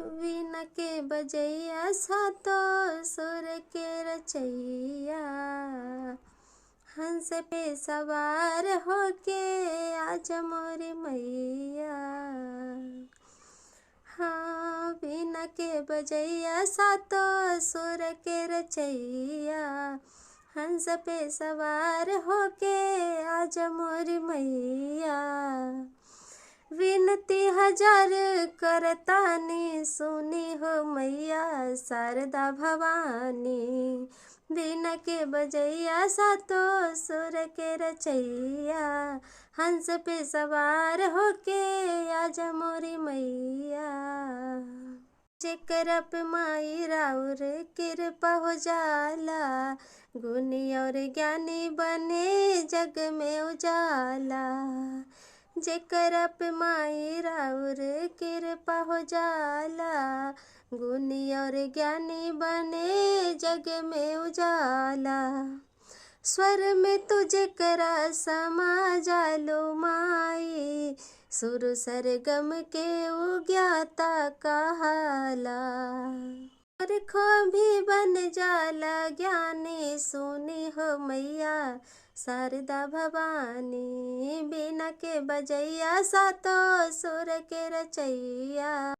वीणा के बजैया सातों सुर के रचैया, हंस पे सवार होके आज मोरी मैया। हाँ, वीणा के बजैया सातों सुर के रचैया, हंस पे सवार होके आज मोरी मैया। विनती हजार करतानी सुनी हो मैया शारदा भवानी। वीणा के बजैया सातों सुर के रचैया, हंस पे सवार होके आजा मोरी मैया। जेकर पे माई राउर कृपा हो जाला, गुणी और ज्ञानी बने जग में उजाला। जेकर पे माई राउर कृपा हो जाला, गुणी और ज्ञानी बने जग में उजाला। स्वर में तुझे करा समा जालो माई, सुर सरगम के उज्ञाता कहाला। और खो भी बन जाला ज्ञानी सुनी हो मैया शारदा भवानी। वीणा के बजैया सातों सुर के रचैया।